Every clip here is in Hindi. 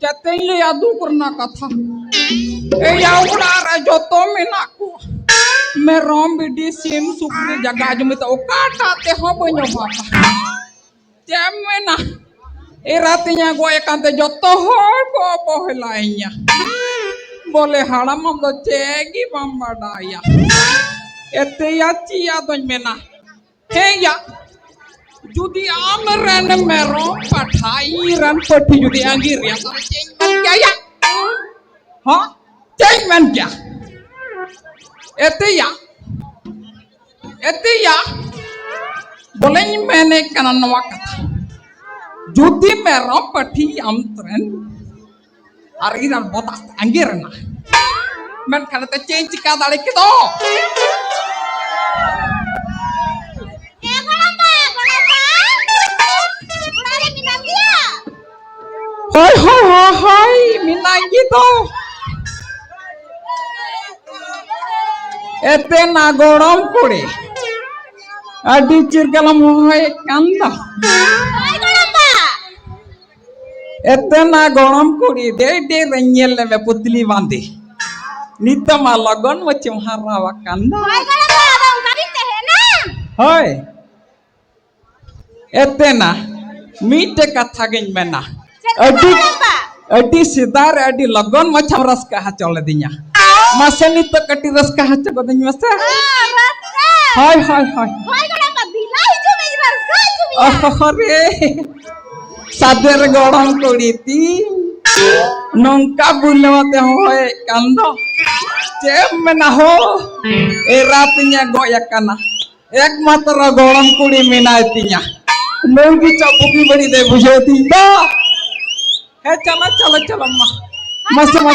Jatuh adu pernah kata, ya udah joto menaku, merom bidi sim sukri jaga aja minta ukata teh hobonya bapa, jamena, ratinya gue kante joto hobo lainnya, boleh halam amdo cegi mama daya, ya cia tuh mena, ya. Judi ameran merom pathairan peti judi anggir ya ya ha cengmen ya ete ya boleh mene kanan wakat judi merom peti amtren ariran botas anggir na men kana te ceng cika dalik itu Hai, minang gitu. Ete nagorom kuri. Adi cirkalam hoy kanda. Ete nagorom kuri. De renyel me putli bandi. Nita malagon macam harawa kanda. Hoy. Ete na. Mite kathagin mena. Adi sidar adi lagon macam ras kah coladinya. Masa ni to kati ras kah coladinya masa. Hai. Re. Sader gorong kuliti. Nongka bulawate hoy kando. Cem menaho. Eratinya goyakana. Ek matra gorong kuli minatinya. Nongki capuki beri de bujotinda. चलो मस्त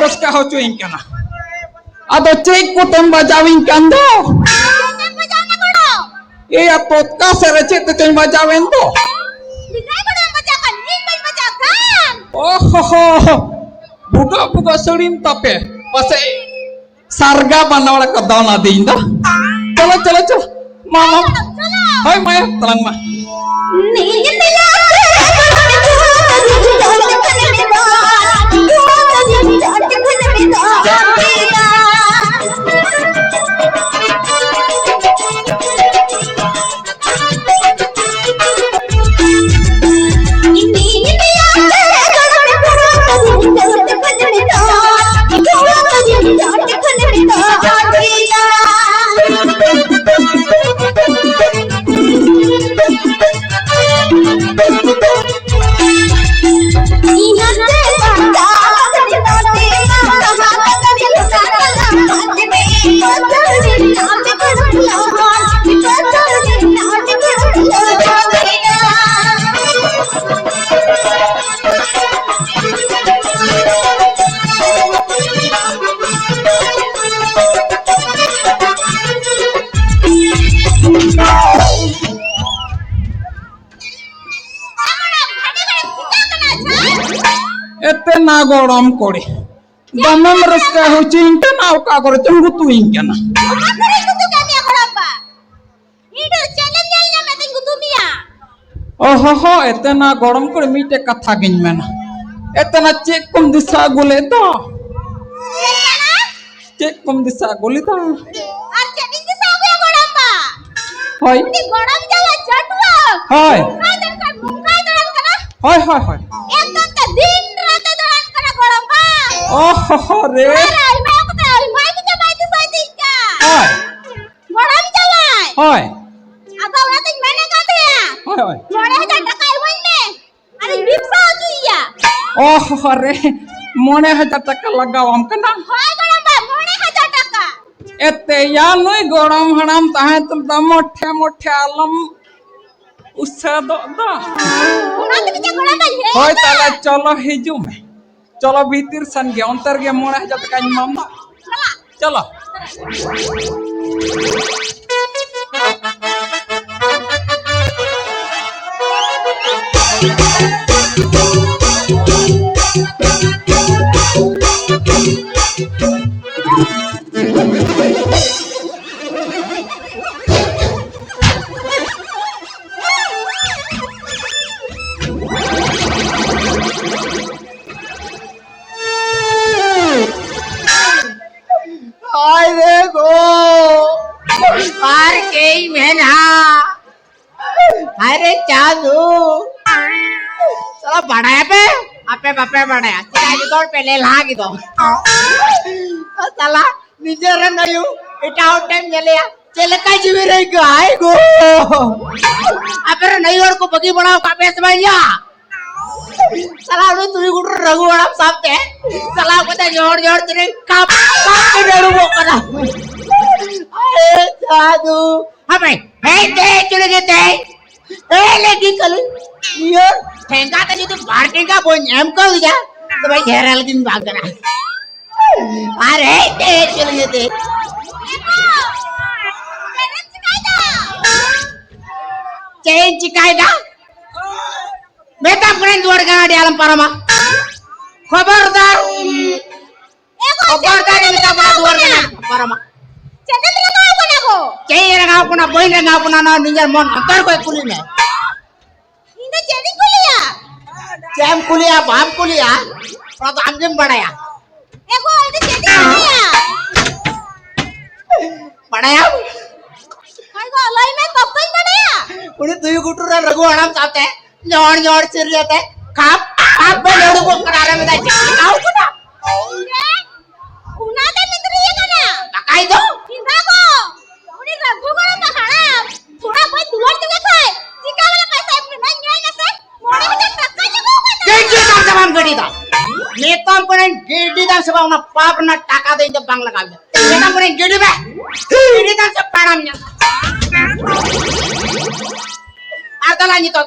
Raska ho cuing kana. Ada cek kutem bajawin kando. Iya totka serece te bajawin to. Oh, buka selim tape. Pase sarga banawala kadana dinda. Chalo. Mama. Hai Maya, tenang mah. এতে না গরম করে দমম রসকা হচ্ছে ইনকা না কা করে তুমি তুই ইনকা না ओहो हो इतना गरम कर मीटे कथा गिन में ना इतना चेक कम दिशा गोले तो चेक कम दिशा गोली तो हाय हाय हाय हाय हाय ओहो हो रे हाय हाय ओह अरे मोने 1000 টাকা লাগাও আমকে না এতে ইয়া নই গরম হারাম তাহে তো মোঠে মোঠে আলম উসা দো দা হয় তাহলে চলো হিজু মে চলো ভিতর সন গে অন্তর গে মোনে 1000 টাকা ইমাম না চলো अरे गो अरे कई महीना अरे चालू चलो बढ़ाया पे आपे बापे बढ़ाया चिराई तो पहले लागी दो चला निजे रे नयू इटा आउट टाइम चले चले का जीवी रही गो आए गो आपे नयू और को बगी बनाओ का बेस भैया चला उन्हें तुम्ही कुठं रघुवड़ा साहब ते चला पता जोड़ जोड़ तेरे काप के डरू वो करा अरे साधु हाँ भाई हे ते चले गए ए लेकिन चल ये ठेंगा तो जो पार्टी का बोल एम कर दिया तो भाई घेरा लेकिन भाग गया अरे ते चले गए चेंज चिकाएगा बेटा फ्रेंड जोड़ गाड़ी आलम परमा खबरदार खबरदार बेटा जोड़ गाड़ी परमा चैनल लगाओ कोना को चैनल लगाओ कोना बहिन लगाओ कोना ना निजर मन अंतर कोई कुली में इने चैनल कुलिया चैम कुलिया बाप कुलिया और तो अंजिम बढ़ाया एगो इने चैनल कुलिया बढ़ाया हाय गो लाई में कपन बढ़ाया उन्हें तुई गुटुरा रघु हराम चाहते हैं जोड़ जोड़ चिर लेते खाप खाप में लोडू को करारे में दाई आओ कुना कुना ते मित्र ये कना काई दो किंदा को उनी रघु को ना खाना थोड़ा कोई दुआर चले खाए चिका वाला पैसा अपने नहीं न्याय ना से मोड़े में टक्का लगो के के काम से हम गड़ी दा मैं काम करे गेडी दा से ना पाप ना टाका दे जब बांग लगा दे मैं काम करे गेडी बे गेडी दा से पाड़ा में आदला नहीं तो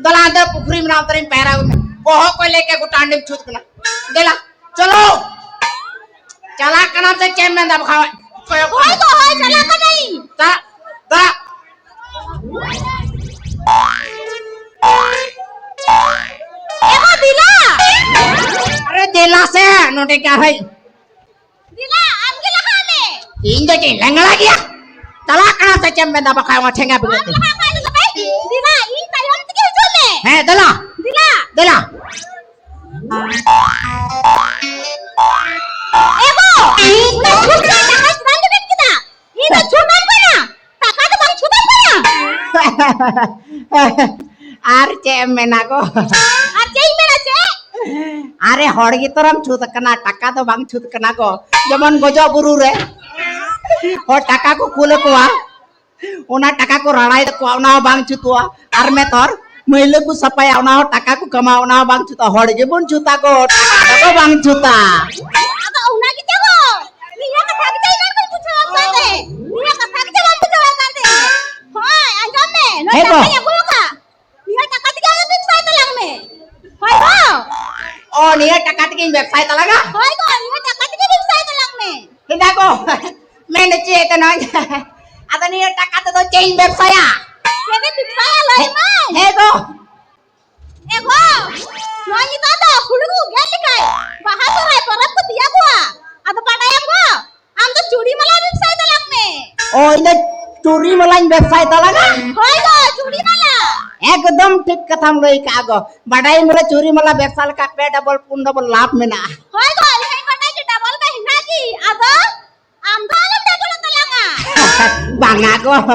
दला अंदर पुखरी में नावतरी में पैरा हुआ कोहो कोई लेके गुटांडे में छूट कना देला चलो चला कना से चैम में दब खावे कोई तो है चला का नहीं ता ता एहो दिला अरे दिला से नोटे क्या है दिला आम के लगा में इंदे के लंगड़ा गया चला कना से चैम में दब खावे ठेंगा पे दिला ई टाइम के जुले है दिला दिला दिला एगो ना छुटा टाका बंद कर किदा ई तो छुटा पड़ा टाका तो बंद छुटा पड़ा आर चेम में ना को आर चेम में ना से अरे हड़गी तरम छुत कना टाका तो बंद छुत कना को जेमन गजो गुरु रे और टाका को कुले को ओना टाका को राणाई को ओना बांग छुतवा आर में तोर मैले को सपाय ओना टाका को कमा ओना बांग छुता हड़गे बन छुता को टाका को बांग छुता आगा ओना की tego निया कथा के जाई ना कुछ जवाब कर दे निया कथा के जवाब कर दे हां अंजाम में न टाका या को का निया टाका के आगे वेबसाइट लग में हाय हो ओ निया टाका के वेबसाइट लगा हाय को निया टाका के वेबसाइट लग में हिंदा को मैंने चे तो ना आता निया टाका तो चेंज वेबसाइट आ केने वेबसाइट लई में हे गो Noi itu ada hulu geli kai. Bahasa rai parab ko tiya gua. Ada padayam gua. Am to churi mala ব্যবসায় তালাক মে। ওই যে চুরি মালাইন ব্যবসায় তালাগা হয় গো চুরি মালা। একদম ঠিক কথা লই কাগো বাড়াই মোরে চুরি মালা ব্যবসা কা পে ডবল পুন ডবল লাভ মেনা হয় গো hai padai ke double ka hina ki. Ada am dalam dah kalau talanga. Banga go